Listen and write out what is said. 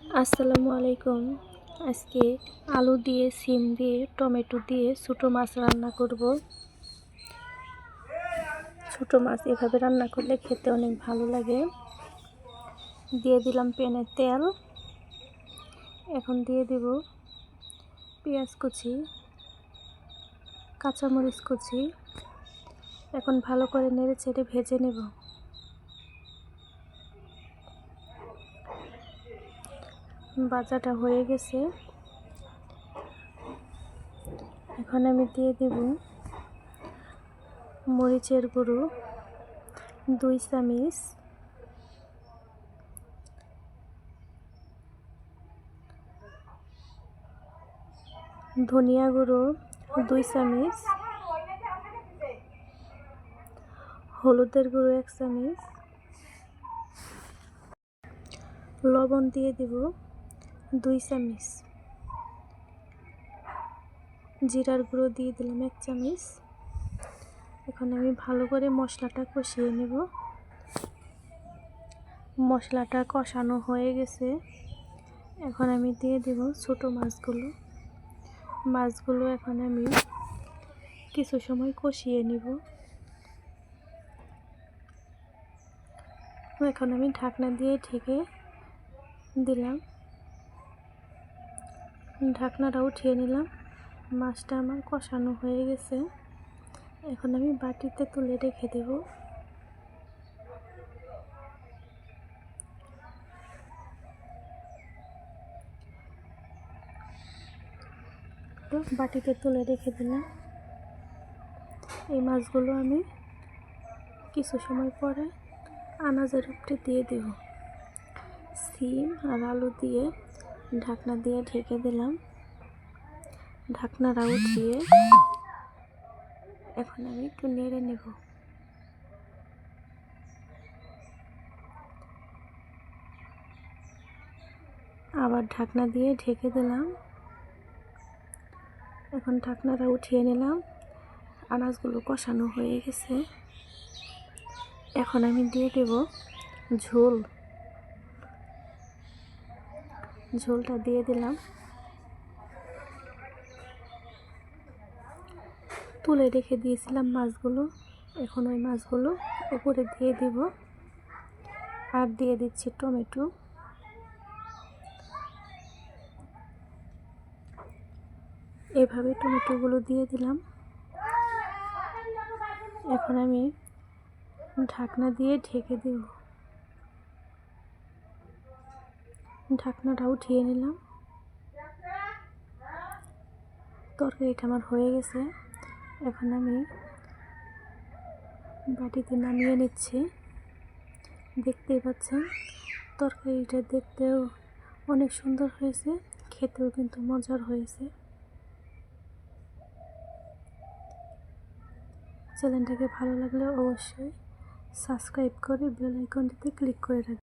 আসসালামু আলাইকুম। আজকে আলু দিয়ে, সিম দিয়ে, টমেটো দিয়ে ছোটো মাছ রান্না করব। ছোটো মাছ এভাবে রান্না করলে খেতে অনেক ভালো লাগে। দিয়ে দিলাম প্যানে তেল। এখন দিয়ে দেব পেঁয়াজ কুচি, কাঁচামরিচ কুচি। এখন ভালো করে নেড়ে চেড়ে ভেজে নেব। ভাজাটা হয়ে গেছে। এখন আমি দিয়ে দেব মরিচের গুঁড়ো 2 চামচ, ধনিয়া গুঁড়ো 2 চামচ, হলুদের গুঁড়ো 1 চামচ, লবণ দিয়ে দেব 2 চামচ, জিরার গুঁড়ো দিয়ে দিলাম 1 চামচ। এখন আমি ভালো করে মশলাটা কষিয়ে নেব। মশলাটা কষানো হয়ে গেছে। এখন আমি দিয়ে দেব ছোটো মাছগুলো এখন আমি কিছু সময় কষিয়ে নেব। এখন আমি ঢাকনা দিয়ে ঢেকে দিলাম। ঢাকনাটা উঠিয়ে নিলাম। মাছটা আমার কষানো হয়ে গেছে। এখন আমি বাটিতে তুলে রেখে দেব। বাটিতে তুলে রেখে দিলাম। এই মাছগুলো আমি কিছু সময় পরে আনাজের উপরে দিয়ে দেব। সিম আর আলু দিয়ে ঢাকনা দিয়ে ঢেকে দিলাম। ঢাকনাটা উঠিয়ে এখন আমি একটু নেড়ে নেব। আবার ঢাকনা দিয়ে ঢেকে দিলাম। এখন ঢাকনাটা উঠিয়ে নিলাম। আনাজগুলো কষানো হয়ে গেছে। এখন আমি দিয়ে দেব ঝোলটা দিয়ে দিলাম। তুলে রেখে দিয়েছিলাম মাছগুলো। এখন ওই মাছগুলো উপরে দিয়ে দিব। আর দিয়ে দিচ্ছি টমেটো। এভাবে টমেটোগুলো দিয়ে দিলাম। এখন আমি ঢাকনা দিয়ে ঢেকে দেব। ঢাকনাটা উঠিয়ে নিলাম। তরকারিটা আমার হয়ে গেছে। এখন আমি বাটিতে নামিয়ে নিচ্ছি। দেখতেই পাচ্ছেন তরকারিটা দেখতেও অনেক সুন্দর হয়েছে, খেতেও কিন্তু মজার হয়েছে। চ্যানেলটাকে ভালো লাগলে অবশ্যই সাবস্ক্রাইব করে বেল আইকনটিতে ক্লিক করে রাখবেন।